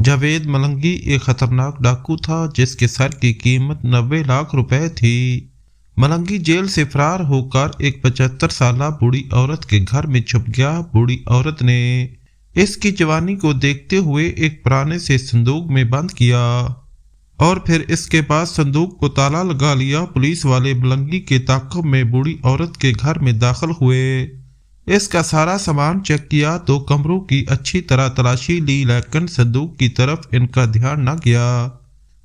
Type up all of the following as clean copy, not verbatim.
جاوید ملنگی ایک خطرناک ڈاکو تھا جس کے سر کی قیمت 90 لاکھ روپے تھی۔ ملنگی جیل سے فرار ہو کر ایک 75 سالہ بوڑھی عورت کے گھر میں چھپ گیا۔ بوڑھی عورت نے اس کی جوانی کو دیکھتے ہوئے ایک پرانے سے صندوق میں بند کیا اور پھر اس کے بعد صندوق کو تالا لگا لیا۔ پولیس والے ملنگی کے تعاقب میں بوڑھی عورت کے گھر میں داخل ہوئے، اس کا سارا سامان چیک کیا تو کمروں کی اچھی طرح تلاشی لی، لیکن صندوق کی طرف ان کا دھیان نہ گیا۔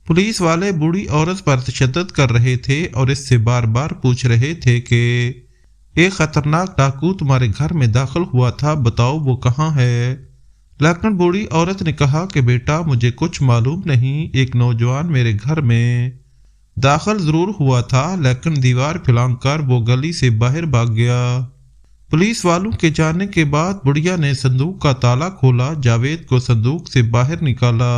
پولیس والے بوڑھی عورت پر تشدد کر رہے تھے اور اس سے بار بار پوچھ رہے تھے کہ ایک خطرناک ڈاکو تمہارے گھر میں داخل ہوا تھا، بتاؤ وہ کہاں ہے؟ لیکن بوڑھی عورت نے کہا کہ بیٹا مجھے کچھ معلوم نہیں، ایک نوجوان میرے گھر میں داخل ضرور ہوا تھا لیکن دیوار پھلانگ کر وہ گلی سے باہر بھاگ گیا۔ پولیس والوں کے جانے کے بعد بڑھیا نے صندوق کا تالا کھولا، جاوید کو صندوق سے باہر نکالا۔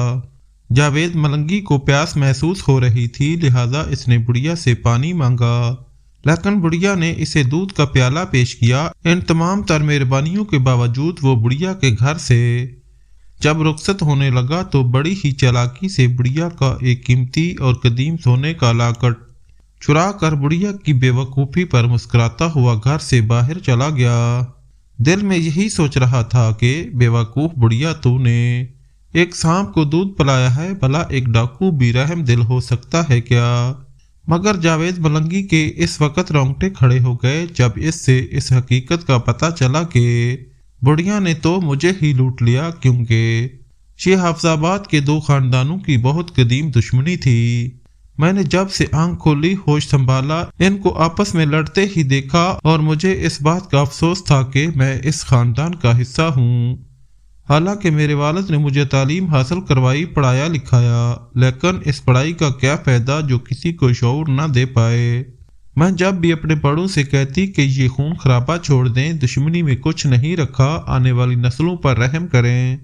جاوید ملنگی کو پیاس محسوس ہو رہی تھی، لہذا اس نے بڑھیا سے پانی مانگا، لیکن بڑھیا نے اسے دودھ کا پیالہ پیش کیا۔ ان تمام تر مہربانیوں کے باوجود وہ بڑھیا کے گھر سے جب رخصت ہونے لگا تو بڑی ہی چالاکی سے بڑھیا کا ایک قیمتی اور قدیم سونے کا لاکٹ چرا کر بڑھیا کی بے وقوفی پر مسکراتا ہوا گھر سے باہر چلا گیا۔ دل میں یہی سوچ رہا تھا کہ بے وقوف بڑھیا، تو نے ایک سانپ کو دودھ پلایا ہے، بھلا ایک ڈاکو بھی رحم دل ہو سکتا ہے کیا؟ مگر جاوید ملنگی کے اس وقت رونگٹے کھڑے ہو گئے جب اس سے اس حقیقت کا پتہ چلا کہ بڑھیا نے تو مجھے ہی لوٹ لیا، کیونکہ یہ حافظ آباد کے دو خاندانوں کی بہت قدیم دشمنی تھی۔ میں نے جب سے آنکھ کھولی، ہوش سنبھالا، ان کو آپس میں لڑتے ہی دیکھا اور مجھے اس بات کا افسوس تھا کہ میں اس خاندان کا حصہ ہوں۔ حالانکہ میرے والد نے مجھے تعلیم حاصل کروائی، پڑھایا لکھایا، لیکن اس پڑھائی کا کیا فائدہ جو کسی کو شعور نہ دے پائے۔ میں جب بھی اپنے بڑوں سے کہتی کہ یہ خون خرابہ چھوڑ دیں، دشمنی میں کچھ نہیں رکھا، آنے والی نسلوں پر رحم کریں،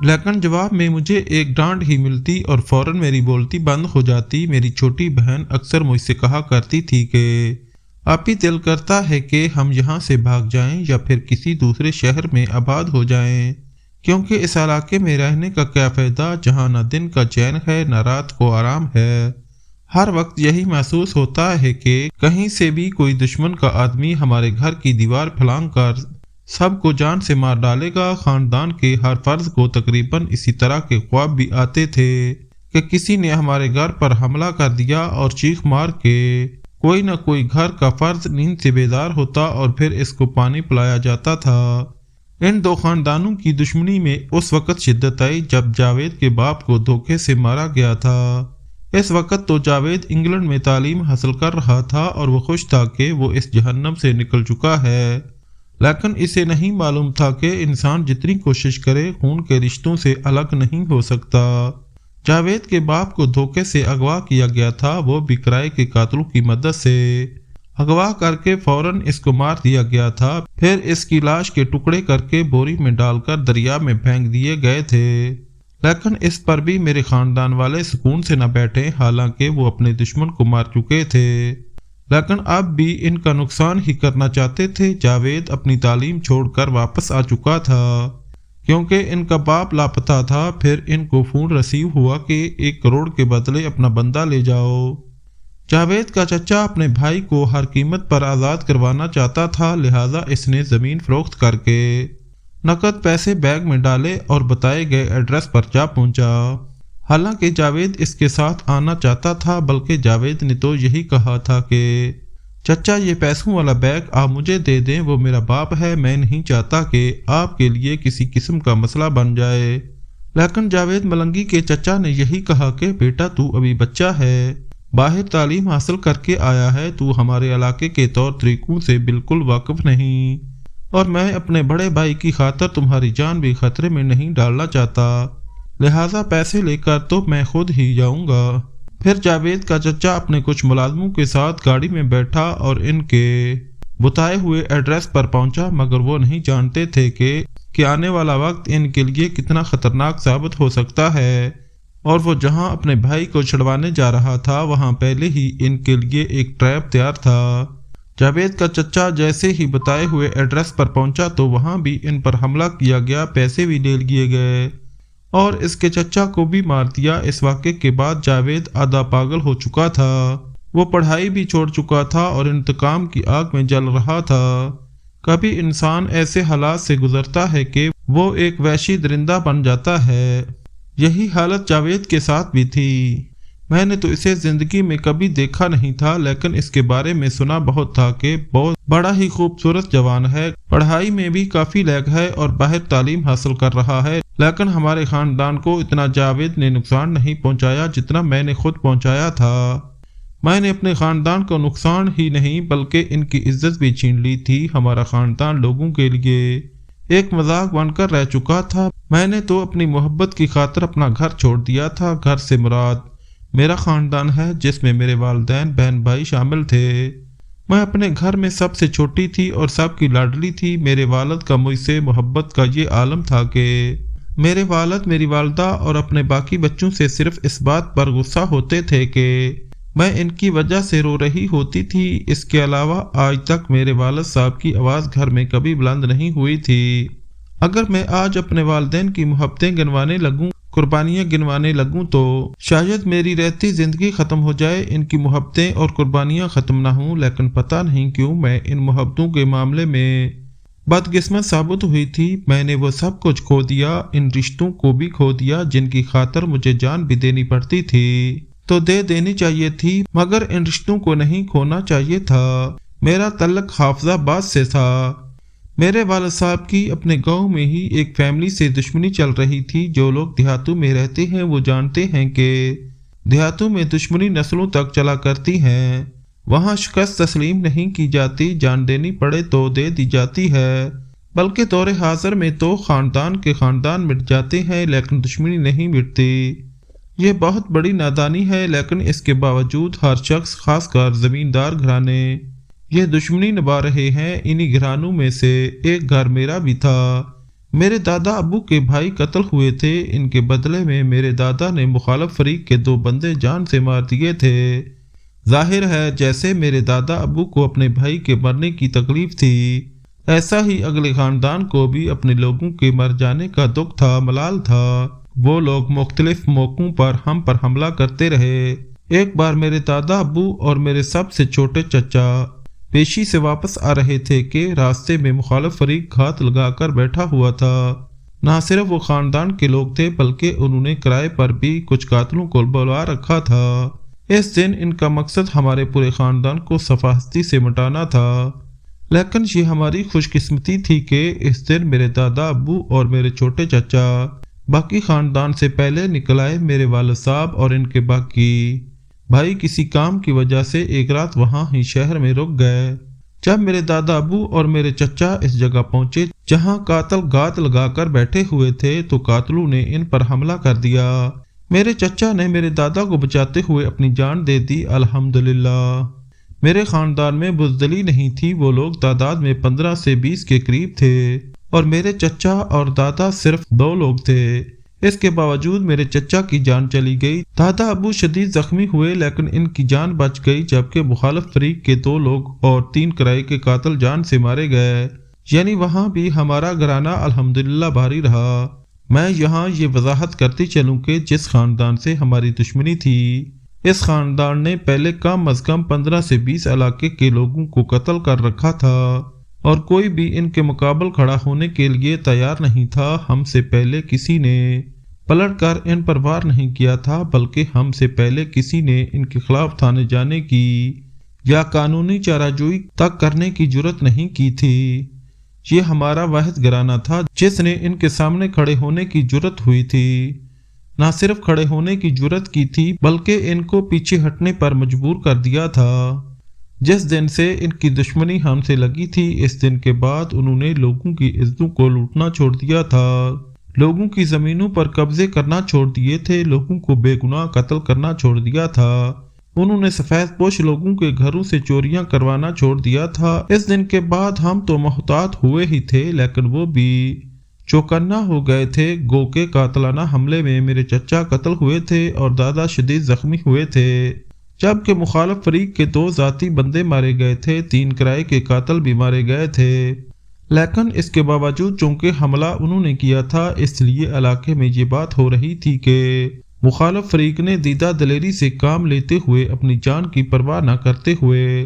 لیکن جواب میں مجھے ایک ڈانٹ ہی ملتی اور فوراً میری بولتی بند ہو جاتی۔ میری چھوٹی بہن اکثر مجھ سے کہا کرتی تھی کہ اب بھی دل کرتا ہے کہ ہم یہاں سے بھاگ جائیں یا پھر کسی دوسرے شہر میں آباد ہو جائیں، کیونکہ اس علاقے میں رہنے کا کیا فائدہ جہاں نہ دن کا چین ہے نہ رات کو آرام ہے۔ ہر وقت یہی محسوس ہوتا ہے کہ کہیں سے بھی کوئی دشمن کا آدمی ہمارے گھر کی دیوار پھلانگ کر سب کو جان سے مار ڈالے گا۔ خاندان کے ہر فرد کو تقریباً اسی طرح کے خواب بھی آتے تھے کہ کسی نے ہمارے گھر پر حملہ کر دیا اور چیخ مار کے کوئی نہ کوئی گھر کا فرد نیند سے بیدار ہوتا اور پھر اس کو پانی پلایا جاتا تھا۔ ان دو خاندانوں کی دشمنی میں اس وقت شدت آئی جب جاوید کے باپ کو دھوکے سے مارا گیا تھا۔ اس وقت تو جاوید انگلینڈ میں تعلیم حاصل کر رہا تھا اور وہ خوش تھا کہ وہ اس جہنم سے نکل چکا ہے، لیکن اسے نہیں معلوم تھا کہ انسان جتنی کوشش کرے خون کے رشتوں سے الگ نہیں ہو سکتا۔ جاوید کے باپ کو دھوکے سے اغوا کیا گیا تھا، وہ بھی کرائے کے قاتلوں کی مدد سے اغوا کر کے فوراً اس کو مار دیا گیا تھا، پھر اس کی لاش کے ٹکڑے کر کے بوری میں ڈال کر دریا میں پھینک دیے گئے تھے۔ لیکن اس پر بھی میرے خاندان والے سکون سے نہ بیٹھے، حالانکہ وہ اپنے دشمن کو مار چکے تھے لیکن اب بھی ان کا نقصان ہی کرنا چاہتے تھے۔ جاوید اپنی تعلیم چھوڑ کر واپس آ چکا تھا کیونکہ ان کا باپ لاپتہ تھا، پھر ان کو فون رسیو ہوا کہ 1 کروڑ کے بدلے اپنا بندہ لے جاؤ۔ جاوید کا چچا اپنے بھائی کو ہر قیمت پر آزاد کروانا چاہتا تھا، لہذا اس نے زمین فروخت کر کے نقد پیسے بیگ میں ڈالے اور بتائے گئے ایڈریس پر جا پہنچا۔ حالانکہ جاوید اس کے ساتھ آنا چاہتا تھا، بلکہ جاوید نے تو یہی کہا تھا کہ چچا یہ پیسوں والا بیگ آپ مجھے دے دیں، وہ میرا باپ ہے، میں نہیں چاہتا کہ آپ کے لیے کسی قسم کا مسئلہ بن جائے۔ لیکن جاوید ملنگی کے چچا نے یہی کہا کہ بیٹا تو ابھی بچہ ہے، باہر تعلیم حاصل کر کے آیا ہے، تو ہمارے علاقے کے طور طریقوں سے بالکل واقف نہیں اور میں اپنے بڑے بھائی کی خاطر تمہاری جان بھی خطرے میں نہیں ڈالنا چاہتا، لہٰذا پیسے لے کر تو میں خود ہی جاؤں گا۔ پھر جاوید کا چچا اپنے کچھ ملازموں کے ساتھ گاڑی میں بیٹھا اور ان کے بتائے ہوئے ایڈریس پر پہنچا، مگر وہ نہیں جانتے تھے کہ آنے والا وقت ان کے لیے کتنا خطرناک ثابت ہو سکتا ہے، اور وہ جہاں اپنے بھائی کو چھڑوانے جا رہا تھا وہاں پہلے ہی ان کے لیے ایک ٹریپ تیار تھا۔ جاوید کا چچا جیسے ہی بتائے ہوئے ایڈریس پر پہنچا تو وہاں بھی ان پر حملہ کیا گیا، پیسے بھی لے لیے گئے اور اس کے چچا کو بھی مار دیا۔ اس واقعے کے بعد جاوید آدھا پاگل ہو چکا تھا، وہ پڑھائی بھی چھوڑ چکا تھا اور انتقام کی آگ میں جل رہا تھا۔ کبھی انسان ایسے حالات سے گزرتا ہے کہ وہ ایک وحشی درندہ بن جاتا ہے، یہی حالت جاوید کے ساتھ بھی تھی۔ میں نے تو اسے زندگی میں کبھی دیکھا نہیں تھا، لیکن اس کے بارے میں سنا بہت تھا کہ بہت بڑا ہی خوبصورت جوان ہے، پڑھائی میں بھی کافی لیگ ہے اور باہر تعلیم حاصل کر رہا ہے، لیکن ہمارے خاندان کو اتنا جاوید نے نقصان نہیں پہنچایا جتنا میں نے خود پہنچایا تھا۔ میں نے اپنے خاندان کو نقصان ہی نہیں بلکہ ان کی عزت بھی چھین لی تھی۔ ہمارا خاندان لوگوں کے لیے ایک مذاق بن کر رہ چکا تھا۔ میں نے تو اپنی محبت کی خاطر اپنا گھر چھوڑ دیا تھا۔ گھر سے مراد میرا خاندان ہے، جس میں میرے والدین، بہن بھائی شامل تھے۔ میں اپنے گھر میں سب سے چھوٹی تھی اور سب کی لاڈلی تھی۔ میرے والد کا مجھ سے محبت کا یہ عالم تھا کہ میرے والد میری والدہ اور اپنے باقی بچوں سے صرف اس بات پر غصہ ہوتے تھے کہ میں ان کی وجہ سے رو رہی ہوتی تھی۔ اس کے علاوہ آج تک میرے والد صاحب کی آواز گھر میں کبھی بلند نہیں ہوئی تھی۔ اگر میں آج اپنے والدین کی محبتیں گنوانے لگوں، قربانیاں گنوانے لگوں تو شاید میری رہتی زندگی ختم ہو جائے، ان کی محبتیں اور قربانیاں ختم نہ ہوں، لیکن پتہ نہیں کیوں میں ان محبتوں کے معاملے میں بدقسمت ثابت ہوئی تھی۔ میں نے وہ سب کچھ کھو دیا، ان رشتوں کو بھی کھو دیا جن کی خاطر مجھے جان بھی دینی پڑتی تھی تو دے دینی چاہیے تھی، مگر ان رشتوں کو نہیں کھونا چاہیے تھا۔ میرا تعلق حافظ آباد سے تھا۔ میرے والد صاحب کی اپنے گاؤں میں ہی ایک فیملی سے دشمنی چل رہی تھی۔ جو لوگ دیہاتوں میں رہتے ہیں وہ جانتے ہیں کہ دیہاتوں میں دشمنی نسلوں تک چلا کرتی ہیں، وہاں شکست تسلیم نہیں کی جاتی، جان دینی پڑے تو دے دی جاتی ہے، بلکہ دور حاضر میں تو خاندان کے خاندان مٹ جاتے ہیں لیکن دشمنی نہیں مٹتی۔ یہ بہت بڑی نادانی ہے، لیکن اس کے باوجود ہر شخص، خاص کر زمیندار گھرانے، یہ دشمنی نبھا رہے ہیں۔ انہی گھرانوں میں سے ایک گھر میرا بھی تھا۔ میرے دادا ابو کے بھائی قتل ہوئے تھے، ان کے بدلے میں میرے دادا نے مخالف فریق کے 2 بندے جان سے مار دیے تھے۔ ظاہر ہے جیسے میرے دادا ابو کو اپنے بھائی کے مرنے کی تکلیف تھی، ایسا ہی اگلے خاندان کو بھی اپنے لوگوں کے مر جانے کا دکھ تھا، ملال تھا۔ وہ لوگ مختلف موقعوں پر ہم پر حملہ کرتے رہے۔ ایک بار میرے دادا ابو اور میرے سب سے چھوٹے چچا پیشی سے واپس آ رہے تھے کہ راستے میں مخالف فریق گھات لگا کر بیٹھا ہوا تھا۔ نہ صرف وہ خاندان کے لوگ تھے بلکہ انہوں نے کرائے پر بھی کچھ قاتلوں کو بلوا رکھا تھا۔ اس دن ان کا مقصد ہمارے پورے خاندان کو صفا ہستی سے مٹانا تھا، لیکن یہ ہماری خوش قسمتی تھی کہ اس دن میرے دادا ابو اور میرے چھوٹے چچا باقی خاندان سے پہلے نکل آئے۔ میرے والد صاحب اور ان کے باقی بھائی کسی کام کی وجہ سے ایک رات وہاں ہی شہر میں رک گئے۔ جب میرے دادا ابو اور میرے چچا اس جگہ پہنچے جہاں قاتل گھات لگا کر بیٹھے ہوئے تھے تو قاتلوں نے ان پر حملہ کر دیا۔ میرے چچا نے میرے دادا کو بچاتے ہوئے اپنی جان دے دی، الحمدللہ۔ میرے خاندان میں بزدلی نہیں تھی، وہ لوگ تعداد میں 15 سے 20 کے قریب تھے اور میرے چچا اور دادا صرف 2 لوگ تھے۔ اس کے باوجود میرے چچا کی جان چلی گئی۔ دادا ابو شدید زخمی ہوئے لیکن ان کی جان بچ گئی، جبکہ مخالف فریق کے 2 لوگ اور 3 کرائے کے قاتل جان سے مارے گئے، یعنی وہاں بھی ہمارا گھرانہ الحمدللہ بھاری رہا۔ میں یہاں یہ وضاحت کرتی چلوں کہ جس خاندان سے ہماری دشمنی تھی، اس خاندان نے پہلے کم از کم 15 سے 20 علاقے کے لوگوں کو قتل کر رکھا تھا اور کوئی بھی ان کے مقابل کھڑا ہونے کے لیے تیار نہیں تھا۔ ہم سے پہلے کسی نے پلٹ کر ان پر وار نہیں کیا تھا، بلکہ ہم سے پہلے کسی نے ان کے خلاف تھانے جانے کی یا قانونی چارہ جوئی تک کرنے کی جرت نہیں کی تھی۔ یہ ہمارا واحد گھرانہ تھا جس نے ان کے سامنے کھڑے ہونے کی جرت ہوئی تھی، نہ صرف کھڑے ہونے کی جرت کی تھی بلکہ ان کو پیچھے ہٹنے پر مجبور کر دیا تھا۔ جس دن سے ان کی دشمنی ہم سے لگی تھی، اس دن کے بعد انہوں نے لوگوں کی عزتوں کو لوٹنا چھوڑ دیا تھا، لوگوں کی زمینوں پر قبضے کرنا چھوڑ دیے تھے، لوگوں کو بے گناہ قتل کرنا چھوڑ دیا تھا، انہوں نے سفید پوش لوگوں کے گھروں سے چوریاں کروانا چھوڑ دیا تھا۔ اس دن کے بعد ہم تو محتاط ہوئے ہی تھے لیکن وہ بھی چوکنا ہو گئے تھے۔ گو کے قاتلانہ حملے میں میرے چچا قتل ہوئے تھے اور دادا شدید زخمی ہوئے تھے، جبکہ مخالف فریق کے 2 ذاتی بندے مارے گئے تھے، 3 کرائے کے قاتل بھی مارے گئے تھے۔ لیکن اس کے باوجود چونکہ حملہ انہوں نے کیا تھا، اس لیے علاقے میں یہ بات ہو رہی تھی کہ مخالف فریق نے دیدہ دلیری سے کام لیتے ہوئے اپنی جان کی پرواہ نہ کرتے ہوئے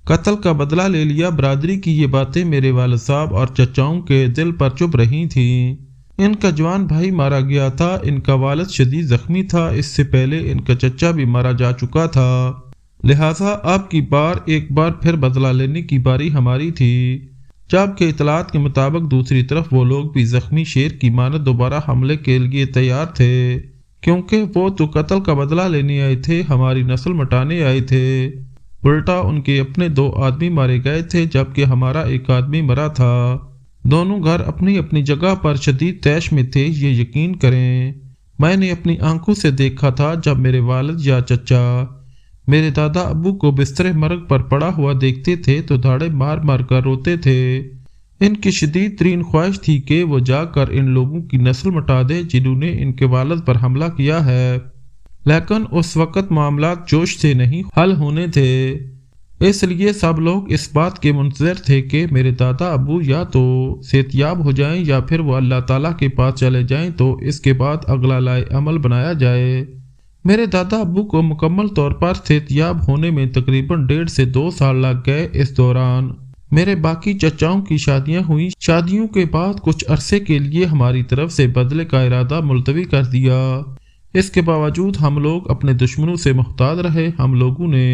قتل کا بدلہ لے لیا۔ برادری کی یہ باتیں میرے والد صاحب اور چچاؤں کے دل پر چبھ رہی تھیں۔ ان کا جوان بھائی مارا گیا تھا، ان کا والد شدید زخمی تھا، اس سے پہلے ان کا چچا بھی مارا جا چکا تھا، لہٰذا اب کی بار ایک بار پھر بدلہ لینے کی باری ہماری تھی۔ جبکہ اطلاعات کے مطابق دوسری طرف وہ لوگ بھی زخمی شیر کی مانند دوبارہ حملے کے لیے تیار تھے، کیونکہ وہ تو قتل کا بدلہ لینے آئے تھے، ہماری نسل مٹانے آئے تھے۔ الٹا ان کے اپنے 2 آدمی مارے گئے تھے جبکہ ہمارا 1 آدمی مرا تھا۔ دونوں گھر اپنی اپنی جگہ پر شدید طیش میں تھے، یہ یقین کریں۔ میں نے اپنی آنکھوں سے دیکھا تھا جب میرے والد یا چچا میرے دادا ابو کو بستر مرگ پر پڑا ہوا دیکھتے تھے تو دھاڑے مار مار کر روتے تھے۔ ان کی شدید ترین خواہش تھی کہ وہ جا کر ان لوگوں کی نسل مٹا دے جنہوں نے ان کے والد پر حملہ کیا ہے، لیکن اس وقت معاملات جوش سے نہیں حل ہونے تھے، اس لیے سب لوگ اس بات کے منتظر تھے کہ میرے دادا ابو یا تو صحتیاب ہو جائیں یا پھر وہ اللہ تعالیٰ کے پاس چلے جائیں تو اس کے بعد اگلا لائے عمل بنایا جائے۔ میرے دادا ابو کو مکمل طور پر صحتیاب ہونے میں تقریباً 1.5 سے 2 سال لگ گئے۔ اس دوران میرے باقی چچاؤں کی شادیاں ہوئیں۔ شادیوں کے بعد کچھ عرصے کے لیے ہماری طرف سے بدلے کا ارادہ ملتوی کر دیا۔ اس کے باوجود ہم لوگ اپنے دشمنوں سے محتاط رہے۔ ہم لوگوں نے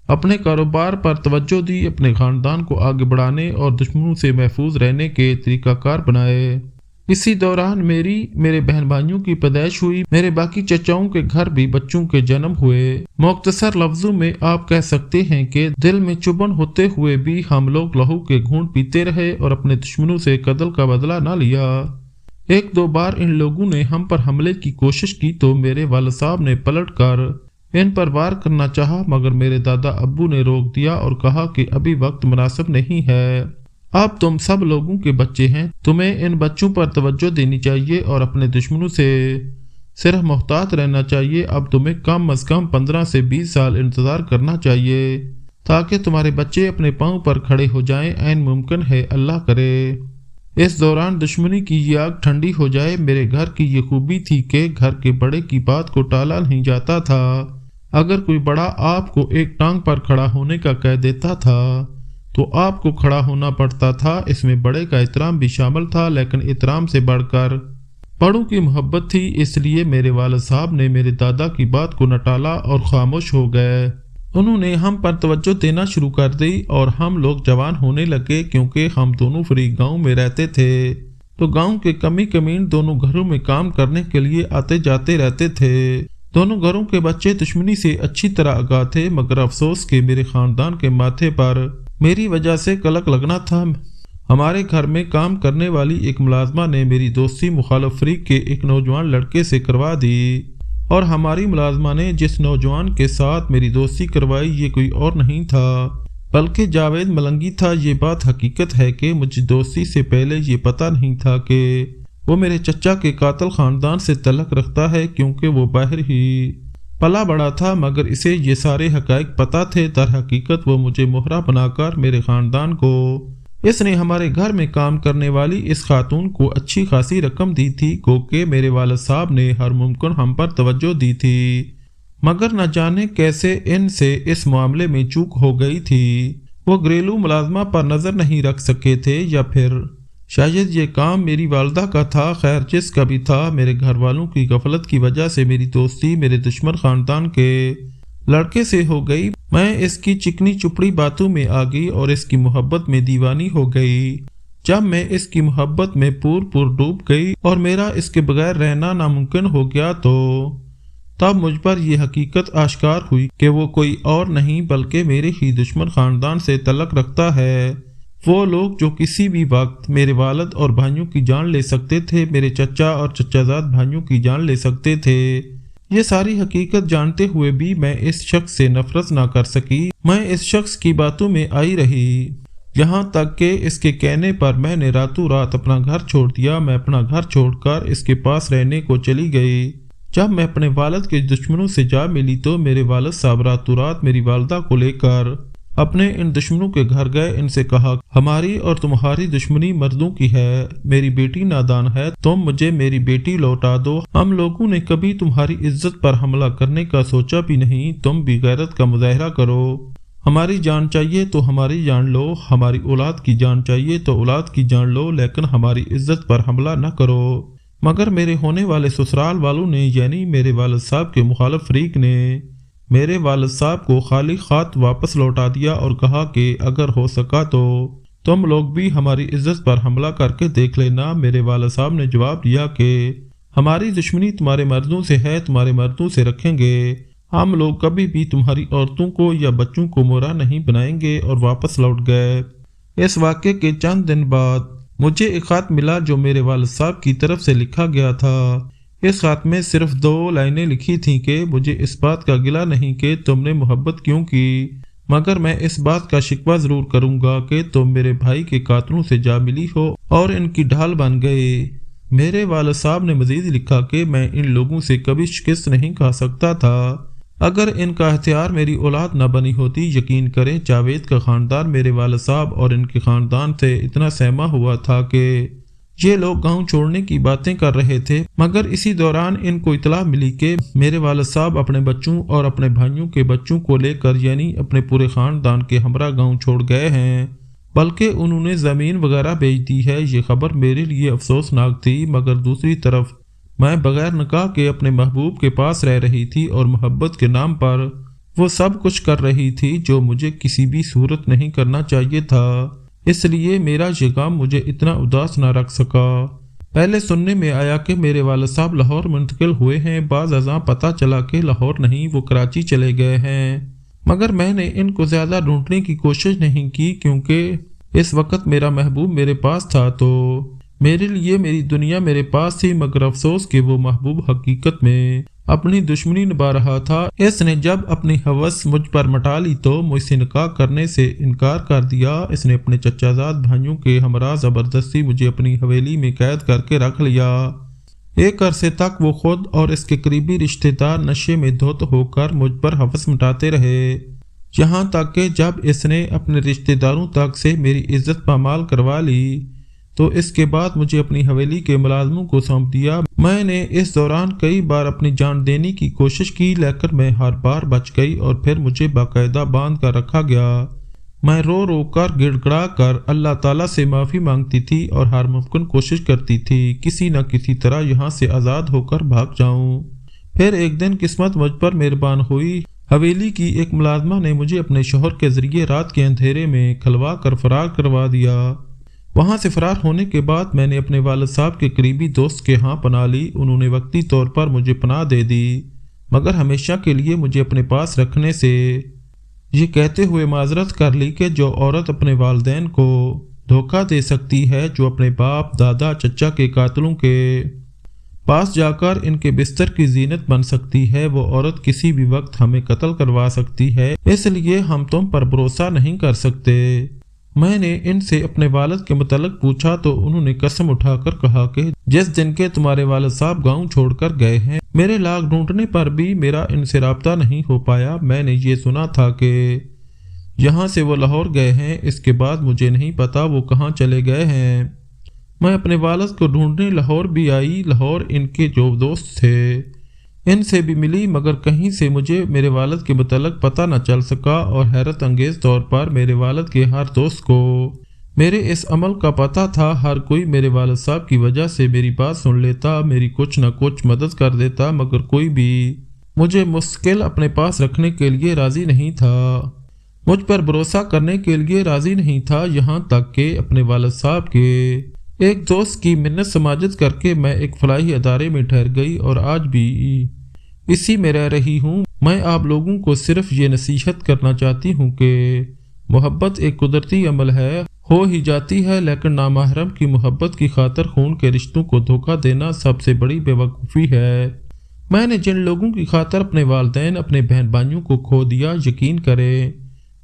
اپنے کاروبار پر توجہ دی، اپنے خاندان کو آگے بڑھانے اور دشمنوں سے محفوظ رہنے کے طریقہ کار بنائے۔ اسی دوران میرے بہن بھائیوں کی پیدائش ہوئی، میرے باقی چچاؤں کے گھر بھی بچوں کے جنم ہوئے۔ مختصر لفظوں میں آپ کہہ سکتے ہیں کہ دل میں چبھن ہوتے ہوئے بھی ہم لوگ لہو کے گھونٹ پیتے رہے اور اپنے دشمنوں سے قتل کا بدلہ نہ لیا۔ 1-2 بار ان لوگوں نے ہم پر حملے کی کوشش کی تو میرے والد صاحب نے پلٹ کر ان پر وار کرنا چاہا، مگر میرے دادا ابو نے روک دیا اور کہا کہ ابھی وقت مناسب نہیں ہے، اب تم سب لوگوں کے بچے ہیں، تمہیں ان بچوں پر توجہ دینی چاہیے اور اپنے دشمنوں سے صرف محتاط رہنا چاہیے۔ اب تمہیں کم از کم 15 سے 20 سال انتظار کرنا چاہیے تاکہ تمہارے بچے اپنے پاؤں پر کھڑے ہو جائیں، عین ممکن ہے اللہ کرے اس دوران دشمنی کی یہ آگ ٹھنڈی ہو جائے۔ میرے گھر کی یہ خوبی تھی کہ گھر کے بڑے کی بات کو ٹالا نہیں جاتا تھا۔ اگر کوئی بڑا آپ کو ایک ٹانگ پر کھڑا ہونے کا کہہ دیتا تھا تو آپ کو کھڑا ہونا پڑتا تھا۔ اس میں بڑے کا احترام بھی شامل تھا، لیکن احترام سے بڑھ کر بڑوں کی محبت تھی، اس لیے میرے والد صاحب نے میرے دادا کی بات کو نہ ٹالا اور خاموش ہو گئے۔ انہوں نے ہم پر توجہ دینا شروع کر دی اور ہم لوگ جوان ہونے لگے، کیونکہ ہم دونوں فریق گاؤں میں رہتے تھے تو گاؤں کے کمی کمین دونوں گھروں میں کام کرنے کے لیے آتے جاتے رہتے تھے۔ دونوں گھروں کے بچے دشمنی سے اچھی طرح آگاہ تھے، مگر افسوس کہ میرے خاندان کے ماتھے پر میری وجہ سے کلک لگنا تھا۔ ہمارے گھر میں کام کرنے والی ایک ملازمہ نے میری دوستی مخالف فریق کے ایک نوجوان لڑکے سے کروا دی، اور ہماری ملازمہ نے جس نوجوان کے ساتھ میری دوستی کروائی یہ کوئی اور نہیں تھا بلکہ جاوید ملنگی تھا۔ یہ بات حقیقت ہے کہ مجھے دوستی سے پہلے یہ پتہ نہیں تھا کہ وہ میرے چچا کے قاتل خاندان سے تعلق رکھتا ہے، کیونکہ وہ باہر ہی پلا بڑا تھا، مگر اسے یہ سارے حقائق پتہ تھے۔ در حقیقت وہ مجھے مہرہ بنا کر میرے خاندان کو اس نے ہمارے گھر میں کام کرنے والی اس خاتون کو اچھی خاصی رقم دی تھی، گوکہ میرے والد صاحب نے ہر ممکن ہم پر توجہ دی تھی، مگر نہ جانے کیسے ان سے اس معاملے میں چوک ہو گئی تھی۔ وہ گھریلو ملازمہ پر نظر نہیں رکھ سکے تھے، یا پھر شاید یہ کام میری والدہ کا تھا۔ خیر جس کا بھی تھا، میرے گھر والوں کی غفلت کی وجہ سے میری دوستی میرے دشمن خاندان کے لڑکے سے ہو گئی۔ میں اس کی چکنی چپڑی باتوں میں آ گئی اور اس کی محبت میں دیوانی ہو گئی۔ جب میں اس کی محبت میں پور ڈوب گئی اور میرا اس کے بغیر رہنا ناممکن ہو گیا تو تب مجھ پر یہ حقیقت آشکار ہوئی کہ وہ کوئی اور نہیں بلکہ میرے ہی دشمن خاندان سے تعلق رکھتا ہے۔ وہ لوگ جو کسی بھی وقت میرے والد اور بھائیوں کی جان لے سکتے تھے، میرے چچا اور چچا زاد بھائیوں کی جان لے سکتے تھے۔ یہ ساری حقیقت جانتے ہوئے بھی میں اس شخص سے نفرت نہ کر سکی۔ میں اس شخص کی باتوں میں آئی رہی، یہاں تک کہ اس کے کہنے پر میں نے راتوں رات اپنا گھر چھوڑ دیا۔ میں اپنا گھر چھوڑ کر اس کے پاس رہنے کو چلی گئی۔ جب میں اپنے والد کے دشمنوں سے جا ملی تو میرے والد صاحب راتوں رات میری والدہ کو لے کر اپنے ان دشمنوں کے گھر گئے، ان سے کہا ہماری اور تمہاری دشمنی مردوں کی ہے، میری بیٹی نادان ہے، تم مجھے میری بیٹی لوٹا دو، ہم لوگوں نے کبھی تمہاری عزت پر حملہ کرنے کا سوچا بھی نہیں، تم بھی غیرت کا مظاہرہ کرو، ہماری جان چاہیے تو ہماری جان لو، ہماری اولاد کی جان چاہیے تو اولاد کی جان لو، لیکن ہماری عزت پر حملہ نہ کرو۔ مگر میرے ہونے والے سسرال والوں نے، یعنی میرے والد صاحب کے مخالف فریق نے، میرے والد صاحب کو خالی خط واپس لوٹا دیا اور کہا کہ اگر ہو سکا تو تم لوگ بھی ہماری عزت پر حملہ کر کے دیکھ لینا۔ میرے والد صاحب نے جواب دیا کہ ہماری دشمنی تمہارے مردوں سے ہے، تمہارے مردوں سے رکھیں گے، ہم لوگ کبھی بھی تمہاری عورتوں کو یا بچوں کو مورا نہیں بنائیں گے، اور واپس لوٹ گئے۔ اس واقعے کے چند دن بعد مجھے ایک خط ملا جو میرے والد صاحب کی طرف سے لکھا گیا تھا۔ اس خط میں صرف 2 لائنیں لکھی تھیں کہ مجھے اس بات کا گلہ نہیں کہ تم نے محبت کیوں کی، مگر میں اس بات کا شکوہ ضرور کروں گا کہ تم میرے بھائی کے قاتلوں سے جا ملی ہو اور ان کی ڈھال بن گئے۔ میرے والد صاحب نے مزید لکھا کہ میں ان لوگوں سے کبھی شکست نہیں کھا سکتا تھا اگر ان کا ہتھیار میری اولاد نہ بنی ہوتی۔ یقین کریں جاوید کا خاندان میرے والد صاحب اور ان کے خاندان سے اتنا سہما ہوا تھا کہ یہ لوگ گاؤں چھوڑنے کی باتیں کر رہے تھے، مگر اسی دوران ان کو اطلاع ملی کہ میرے والد صاحب اپنے بچوں اور اپنے بھائیوں کے بچوں کو لے کر، یعنی اپنے پورے خاندان کے ہمراہ گاؤں چھوڑ گئے ہیں، بلکہ انہوں نے زمین وغیرہ بیچ دی ہے۔ یہ خبر میرے لیے افسوسناک تھی، مگر دوسری طرف میں بغیر نکاح کے اپنے محبوب کے پاس رہ رہی تھی اور محبت کے نام پر وہ سب کچھ کر رہی تھی جو مجھے کسی بھی صورت نہیں کرنا چاہیے تھا، اس لیے میرا یہ کام مجھے اتنا اداس نہ رکھ سکا۔ پہلے سننے میں آیا کہ میرے والد صاحب لاہور منتقل ہوئے ہیں، بعض ازاں پتہ چلا کہ لاہور نہیں، وہ کراچی چلے گئے ہیں، مگر میں نے ان کو زیادہ ڈھونڈنے کی کوشش نہیں کی کیونکہ اس وقت میرا محبوب میرے پاس تھا، تو میرے لیے میری دنیا میرے پاس تھی، مگر افسوس کہ وہ محبوب حقیقت میں اپنی دشمنی نبھا رہا تھا۔ اس نے جب اپنی ہوس مجھ پر مٹا لی تو مجھ سے نکاح کرنے سے انکار کر دیا۔ اس نے اپنے چچا زاد بھائیوں کے ہمراہ زبردستی مجھے اپنی حویلی میں قید کر کے رکھ لیا۔ ایک عرصے تک وہ خود اور اس کے قریبی رشتہ دار نشے میں دھت ہو کر مجھ پر ہوس مٹاتے رہے، یہاں تک کہ جب اس نے اپنے رشتہ داروں تک سے میری عزت پامال کروا لی تو اس کے بعد مجھے اپنی حویلی کے ملازموں کو سونپ دیا۔ میں نے اس دوران کئی بار اپنی جان دینے کی کوشش کی، لیکن میں ہر بار بچ گئی اور پھر مجھے باقاعدہ باندھ کر رکھا گیا۔ میں رو رو کر گڑ گڑا کر اللہ تعالیٰ سے معافی مانگتی تھی اور ہر ممکن کوشش کرتی تھی کسی نہ کسی طرح یہاں سے آزاد ہو کر بھاگ جاؤں۔ پھر ایک دن قسمت مجھ پر مہربان ہوئی، حویلی کی ایک ملازمہ نے مجھے اپنے شوہر کے ذریعے رات کے اندھیرے میں کھلوا کر فرار کروا دیا۔ وہاں سے فرار ہونے کے بعد میں نے اپنے والد صاحب کے قریبی دوست کے ہاں پناہ لی، انہوں نے وقتی طور پر مجھے پناہ دے دی، مگر ہمیشہ کے لیے مجھے اپنے پاس رکھنے سے یہ کہتے ہوئے معذرت کر لی کہ جو عورت اپنے والدین کو دھوکہ دے سکتی ہے، جو اپنے باپ دادا چچا کے قاتلوں کے پاس جا کر ان کے بستر کی زینت بن سکتی ہے، وہ عورت کسی بھی وقت ہمیں قتل کروا سکتی ہے، اس لیے ہم تم پر بھروسہ نہیں کر سکتے۔ میں نے ان سے اپنے والد کے متعلق پوچھا تو انہوں نے قسم اٹھا کر کہا کہ جس دن کے تمہارے والد صاحب گاؤں چھوڑ کر گئے ہیں، میرے لاکھ ڈھونڈنے پر بھی میرا ان سے رابطہ نہیں ہو پایا۔ میں نے یہ سنا تھا کہ یہاں سے وہ لاہور گئے ہیں، اس کے بعد مجھے نہیں پتا وہ کہاں چلے گئے ہیں۔ میں اپنے والد کو ڈھونڈنے لاہور بھی آئی، لاہور ان کے جو دوست تھے ان سے بھی ملی، مگر کہیں سے مجھے میرے والد کے متعلق پتہ نہ چل سکا، اور حیرت انگیز طور پر میرے والد کے ہر دوست کو میرے اس عمل کا پتہ تھا۔ ہر کوئی میرے والد صاحب کی وجہ سے میری بات سن لیتا، میری کچھ نہ کچھ مدد کر دیتا، مگر کوئی بھی مجھے مستقل اپنے پاس رکھنے کے لیے راضی نہیں تھا، مجھ پر بھروسہ کرنے کے لیے راضی نہیں تھا، یہاں تک کہ اپنے والد صاحب کے ایک دوست کی منت سماجت کر کے میں ایک فلاحی ادارے میں ٹھہر گئی اور آج بھی اسی میں رہ رہی ہوں۔ میں آپ لوگوں کو صرف یہ نصیحت کرنا چاہتی ہوں کہ محبت ایک قدرتی عمل ہے، ہو ہی جاتی ہے، لیکن نامحرم کی محبت کی خاطر خون کے رشتوں کو دھوکہ دینا سب سے بڑی بے وقوفی ہے۔ میں نے جن لوگوں کی خاطر اپنے والدین اپنے بہن بھائیوں کو کھو دیا، یقین کریں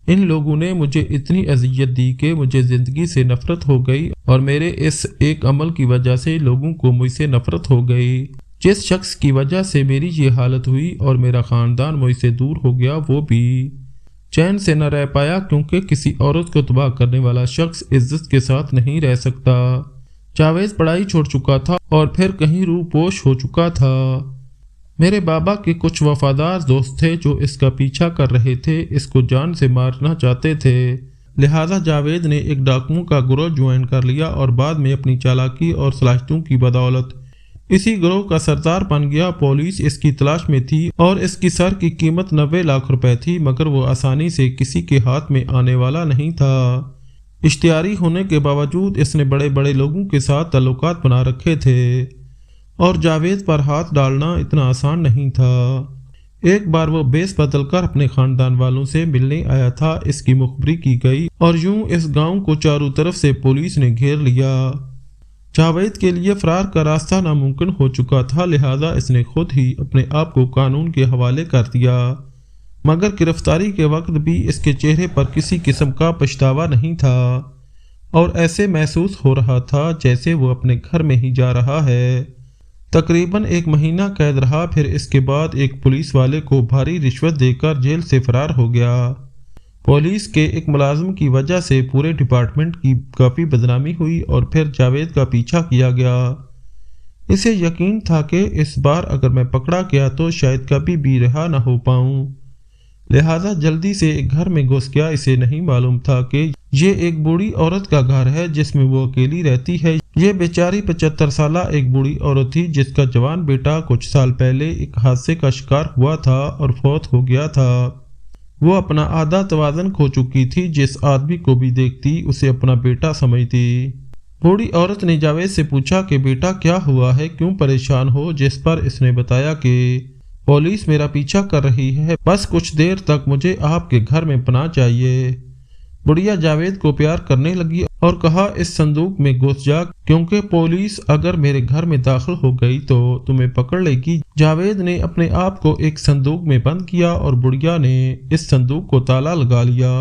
ان لوگوں نے مجھے اتنی اذیت دی کہ مجھے زندگی سے نفرت ہو گئی، اور میرے اس ایک عمل کی وجہ سے لوگوں کو مجھ سے نفرت ہو گئی۔ جس شخص کی وجہ سے میری یہ حالت ہوئی اور میرا خاندان مجھ سے دور ہو گیا، وہ بھی چین سے نہ رہ پایا کیونکہ کسی عورت کو تباہ کرنے والا شخص عزت کے ساتھ نہیں رہ سکتا۔ جاوید پڑھائی چھوڑ چکا تھا اور پھر کہیں روح پوش ہو چکا تھا۔ میرے بابا کے کچھ وفادار دوست تھے جو اس کا پیچھا کر رہے تھے، اس کو جان سے مارنا چاہتے تھے، لہذا جاوید نے ایک ڈاکوؤں کا گروہ جوائن کر لیا اور بعد میں اپنی چالاکی اور صلاحیتوں کی بدولت اسی گروہ کا سردار بن گیا۔ پولیس اس کی تلاش میں تھی اور اس کی سر کی قیمت 90 لاکھ روپے تھی، مگر وہ آسانی سے کسی کے ہاتھ میں آنے والا نہیں تھا۔ اشتہاری ہونے کے باوجود اس نے بڑے بڑے لوگوں کے ساتھ تعلقات بنا رکھے تھے اور جاوید پر ہاتھ ڈالنا اتنا آسان نہیں تھا۔ ایک بار وہ بیس بدل کر اپنے خاندان والوں سے ملنے آیا تھا، اس کی مخبری کی گئی اور یوں اس گاؤں کو چاروں طرف سے پولیس نے گھیر لیا۔ جاوید کے لیے فرار کا راستہ ناممکن ہو چکا تھا، لہذا اس نے خود ہی اپنے آپ کو قانون کے حوالے کر دیا، مگر گرفتاری کے وقت بھی اس کے چہرے پر کسی قسم کا پچھتاوا نہیں تھا اور ایسے محسوس ہو رہا تھا جیسے وہ اپنے گھر میں ہی جا رہا ہے۔ تقریباً 1 مہینہ قید رہا، پھر اس کے بعد ایک پولیس والے کو بھاری رشوت دے کر جیل سے فرار ہو گیا۔ پولیس کے ایک ملازم کی وجہ سے پورے ڈپارٹمنٹ کی کافی بدنامی ہوئی اور پھر جاوید کا پیچھا کیا گیا۔ اسے یقین تھا کہ اس بار اگر میں پکڑا گیا تو شاید کبھی بھی رہا نہ ہو پاؤں، لہذا جلدی سے ایک گھر میں گھس گیا۔ اسے نہیں معلوم تھا کہ یہ ایک بوڑھی عورت کا گھر ہے جس میں وہ اکیلی رہتی ہے۔ یہ بیچاری 75 سالہ ایک بوڑھی عورت تھی جس کا جوان بیٹا کچھ سال پہلے ایک حادثے کا شکار ہوا تھا اور فوت ہو گیا تھا۔ وہ اپنا آدھا توازن کھو چکی تھی، جس آدمی کو بھی دیکھتی اسے اپنا بیٹا سمجھتی۔ بوڑھی عورت نے جاوید سے پوچھا کہ بیٹا کیا ہوا ہے، کیوں پریشان ہو، جس پر اس نے بتایا کہ پولیس میرا پیچھا کر رہی ہے، بس کچھ دیر تک مجھے آپ کے گھر میں پناہ چاہیے۔ بڑھیا جاوید کو پیار کرنے لگی اور کہا اس صندوق میں گھس جا کیونکہ پولیس اگر میرے گھر میں داخل ہو گئی تو تمہیں پکڑ لے گی۔ جاوید نے اپنے آپ کو ایک صندوق میں بند کیا اور بڑھیا نے اس صندوق کو تالا لگا لیا۔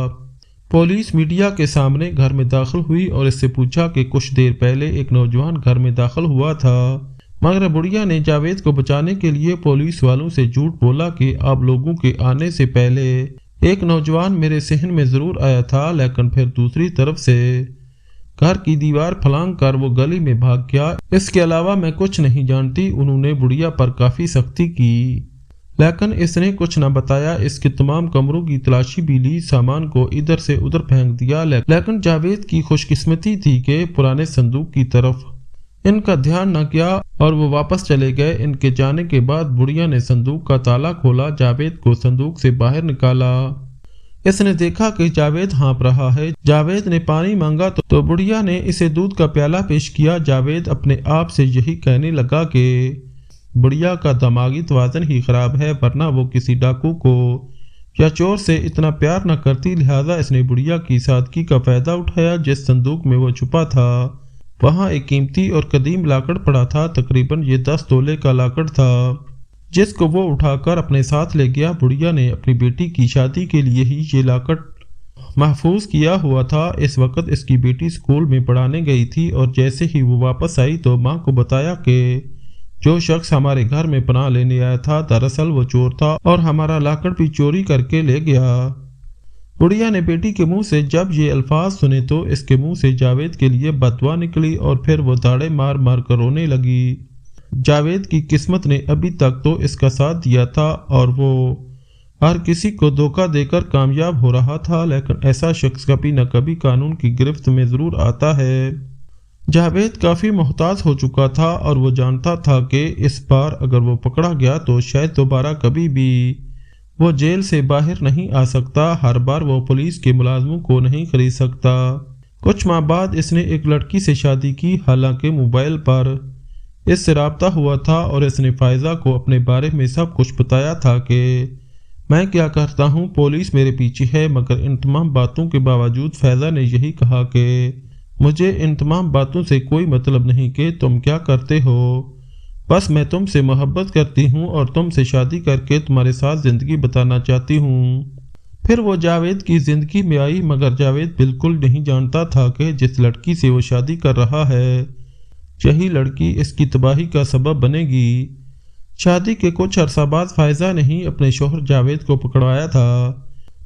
پولیس میڈیا کے سامنے گھر میں داخل ہوئی اور اس سے پوچھا کہ کچھ دیر پہلے ایک نوجوان گھر میں داخل ہوا تھا، مگر بڑھیا نے جاوید کو بچانے کے لیے پولیس والوں سے جھوٹ بولا کہ آپ لوگوں کے آنے سے پہلے ایک نوجوان میرے صحن میں ضرور آیا تھا، لیکن پھر دوسری طرف سے گھر کی دیوار پھلانگ کر وہ گلی میں بھاگ گیا۔ اس کے علاوہ میں کچھ نہیں جانتی۔ انہوں نے بڑھیا پر کافی سختی کی لیکن اس نے کچھ نہ بتایا۔ اس کے تمام کمروں کی تلاشی بھی لی، سامان کو ادھر سے ادھر پھینک دیا، لیکن جاوید کی خوش قسمتی تھی کہ پرانے صندوق کی طرف ان کا دھیان نہ کیا اور وہ واپس چلے گئے۔ ان کے جانے کے بعد بڑھیا نے صندوق کا تالا کھولا، جاوید کو صندوق سے باہر نکالا۔ اس نے دیکھا کہ جاوید ہانپ رہا ہے۔ جاوید نے پانی مانگا تو بڑھیا نے اسے دودھ کا پیالہ پیش کیا۔ جاوید اپنے آپ سے یہی کہنے لگا کہ بڑھیا کا دماغی توازن ہی خراب ہے، ورنہ وہ کسی ڈاکو کو یا چور سے اتنا پیار نہ کرتی، لہذا اس نے بڑھیا کی سادگی کا فائدہ اٹھایا۔ جس صندوق میں وہ چھپا تھا وہاں ایک قیمتی اور قدیم لاکڑ پڑا تھا، تقریباً یہ 10 تولے کا لاکڑ تھا جس کو وہ اٹھا کر اپنے ساتھ لے گیا۔ بڑھیا نے اپنی بیٹی کی شادی کے لیے ہی یہ لاکڑ محفوظ کیا ہوا تھا۔ اس وقت اس کی بیٹی اسکول میں پڑھانے گئی تھی اور جیسے ہی وہ واپس آئی تو ماں کو بتایا کہ جو شخص ہمارے گھر میں پناہ لینے آیا تھا دراصل وہ چور تھا اور ہمارا لاکڑ بھی چوری کر کے لے گیا۔ بڑھیا نے بیٹی کے منہ سے جب یہ الفاظ سنے تو اس کے منہ سے جاوید کے لیے بد دعا نکلی اور پھر وہ داڑے مار مار کر رونے لگی۔ جاوید کی قسمت نے ابھی تک تو اس کا ساتھ دیا تھا اور وہ ہر کسی کو دھوکہ دے کر کامیاب ہو رہا تھا، لیکن ایسا شخص کبھی نہ کبھی قانون کی گرفت میں ضرور آتا ہے۔ جاوید کافی محتاط ہو چکا تھا اور وہ جانتا تھا کہ اس بار اگر وہ پکڑا گیا تو شاید دوبارہ کبھی بھی وہ جیل سے باہر نہیں آ سکتا۔ ہر بار وہ پولیس کے ملازموں کو نہیں خرید سکتا۔ کچھ ماہ بعد اس نے ایک لڑکی سے شادی کی، حالانکہ موبائل پر اس سے رابطہ ہوا تھا اور اس نے فائزہ کو اپنے بارے میں سب کچھ بتایا تھا کہ میں کیا کرتا ہوں، پولیس میرے پیچھے ہے، مگر ان تمام باتوں کے باوجود فائزہ نے یہی کہا کہ مجھے ان تمام باتوں سے کوئی مطلب نہیں کہ تم کیا کرتے ہو، بس میں تم سے محبت کرتی ہوں اور تم سے شادی کر کے تمہارے ساتھ زندگی بتانا چاہتی ہوں۔ پھر وہ جاوید کی زندگی میں آئی، مگر جاوید بالکل نہیں جانتا تھا کہ جس لڑکی سے وہ شادی کر رہا ہے یہی لڑکی اس کی تباہی کا سبب بنے گی۔ شادی کے کچھ عرصہ بعد فائزہ نے ہی اپنے شوہر جاوید کو پکڑوایا تھا،